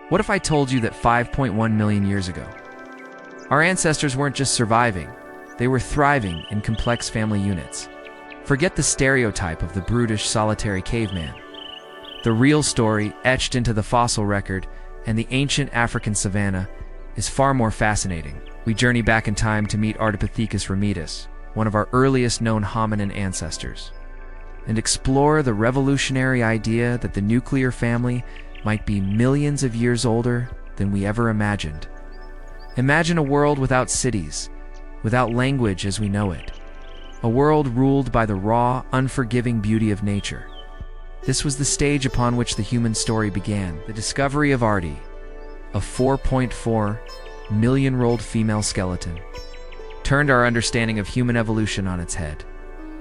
What if I told you that 5.1 million years ago, our ancestors weren't just surviving, they were thriving in complex family units? Forget the stereotype of the brutish, solitary caveman. The real story, etched into the fossil record and the ancient African savanna, is far more fascinating. We journey back in time to meet Ardipithecus ramidus, one of our earliest known hominin ancestors, and explore the revolutionary idea that the nuclear family might be millions of years older than we ever imagined. Imagine a world without cities, without language as we know it, a world ruled by the raw, unforgiving beauty of nature. This was the stage upon which the human story began. The discovery of Ardi, a 4.4 million-year-old female skeleton, turned our understanding of human evolution on its head.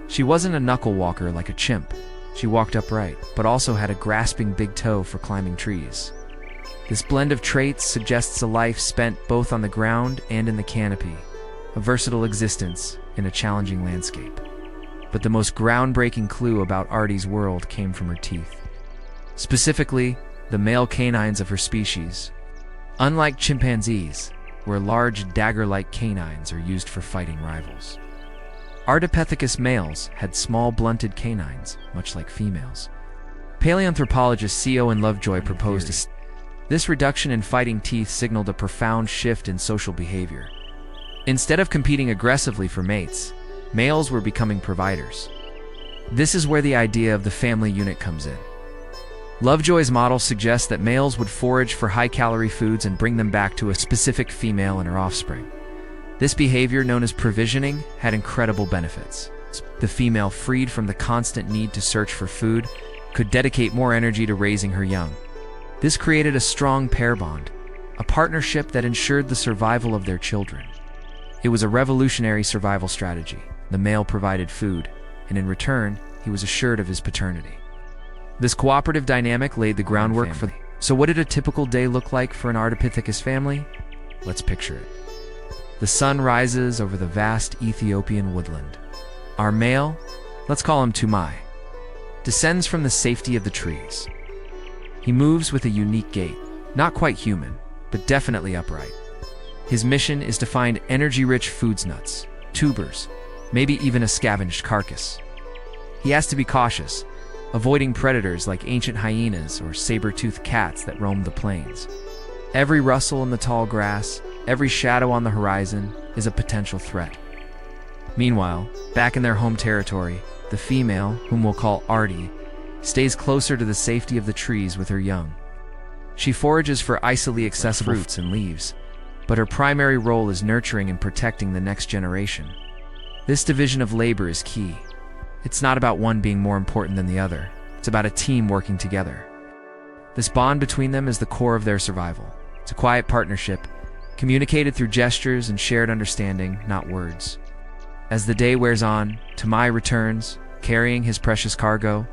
She wasn't a knuckle walker like a chimp. She walked upright, but also had a grasping big toe for climbing trees. This blend of traits suggests a life spent both on the ground and in the canopy, a versatile existence in a challenging landscape. But the most groundbreaking clue about Ardi's world came from her teeth. Specifically, the male canines of her species. Unlike chimpanzees, where large dagger-like canines are used for fighting rivals, Ardipithecus males had small blunted canines, much like females. Paleoanthropologist C.O. and Lovejoy proposed this reduction in fighting teeth signaled a profound shift in social behavior. Instead of competing aggressively for mates, males were becoming providers. This is where the idea of the family unit comes in. Lovejoy's model suggests that males would forage for high-calorie foods and bring them back to a specific female and her offspring. This behavior, known as provisioning, had incredible benefits. The female, freed from the constant need to search for food, could dedicate more energy to raising her young. This created a strong pair bond, a partnership that ensured the survival of their children. It was a revolutionary survival strategy. The male provided food, and in return, he was assured of his paternity. This cooperative dynamic laid the groundwork for... So what did a typical day look like for an Ardipithecus family? Let's picture it. The sun rises over the vast Ethiopian woodland. Our male, let's call him Tumai, descends from the safety of the trees. He moves with a unique gait, not quite human, but definitely upright. His mission is to find energy-rich foods, nuts, tubers, maybe even a scavenged carcass. He has to be cautious, avoiding predators like ancient hyenas or saber-toothed cats that roam the plains. Every rustle in the tall grass, every shadow on the horizon is a potential threat. Meanwhile, back in their home territory, the female, whom we'll call Ardi, stays closer to the safety of the trees with her young. She forages for easily accessible fruits and leaves, but her primary role is nurturing and protecting the next generation. This division of labor is key. It's not about one being more important than the other. It's about a team working together. This bond between them is the core of their survival. It's a quiet partnership, communicated through gestures and shared understanding, not words. As the day wears on, Tumai returns, carrying his precious cargo.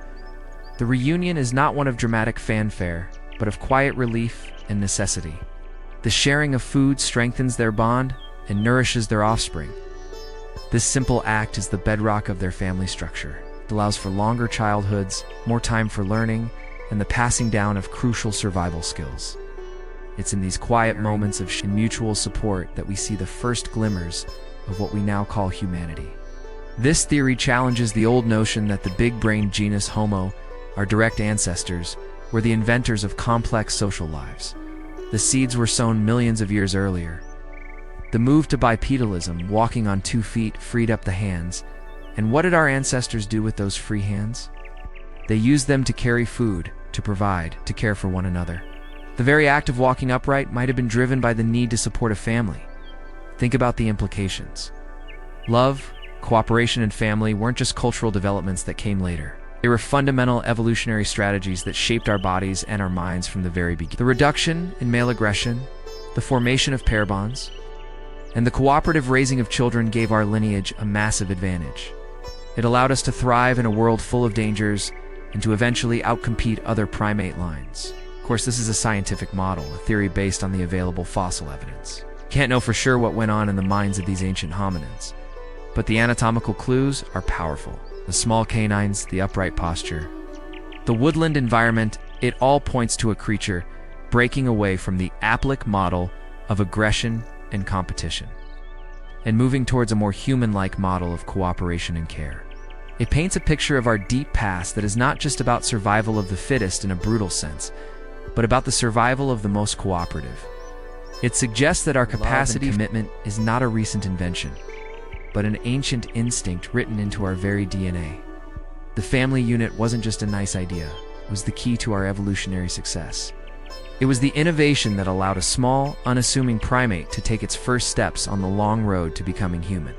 The reunion is not one of dramatic fanfare, but of quiet relief and necessity. The sharing of food strengthens their bond and nourishes their offspring. This simple act is the bedrock of their family structure. It allows for longer childhoods, more time for learning, and the passing down of crucial survival skills. It's in these quiet moments of mutual support that we see the first glimmers of what we now call humanity. This theory challenges the old notion that the big-brained genus Homo, our direct ancestors, were the inventors of complex social lives. The seeds were sown millions of years earlier. The move to bipedalism, walking on 2 feet, freed up the hands. And what did our ancestors do with those free hands? They used them to carry food, to provide, to care for one another. The very act of walking upright might have been driven by the need to support a family. Think about the implications. Love, cooperation, and family weren't just cultural developments that came later. They were fundamental evolutionary strategies that shaped our bodies and our minds from the very beginning. The reduction in male aggression, the formation of pair bonds, and the cooperative raising of children gave our lineage a massive advantage. It allowed us to thrive in a world full of dangers and to eventually outcompete other primate lines. Of course, this is a scientific model, a theory based on the available fossil evidence. Can't know for sure what went on in the minds of these ancient hominins, but the anatomical clues are powerful. The small canines, the upright posture, the woodland environment, it all points to a creature breaking away from the applic model of aggression and competition, and moving towards a more human-like model of cooperation and care. It paints a picture of our deep past that is not just about survival of the fittest in a brutal sense, but about the survival of the most cooperative. It suggests that our capacity and commitment is not a recent invention, but an ancient instinct written into our very DNA. The family unit wasn't just a nice idea, it was the key to our evolutionary success. It was the innovation that allowed a small, unassuming primate to take its first steps on the long road to becoming human.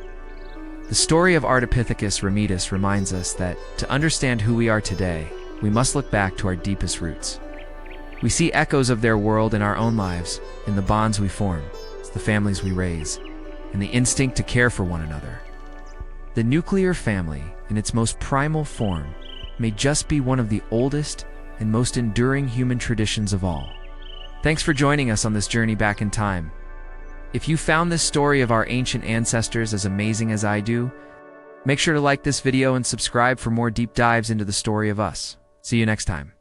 The story of Ardipithecus ramidus reminds us that, to understand who we are today, we must look back to our deepest roots. We see echoes of their world in our own lives, in the bonds we form, the families we raise, and the instinct to care for one another. The nuclear family, in its most primal form, may just be one of the oldest and most enduring human traditions of all. Thanks for joining us on this journey back in time. If you found this story of our ancient ancestors as amazing as I do, make sure to like this video and subscribe for more deep dives into the story of us. See you next time.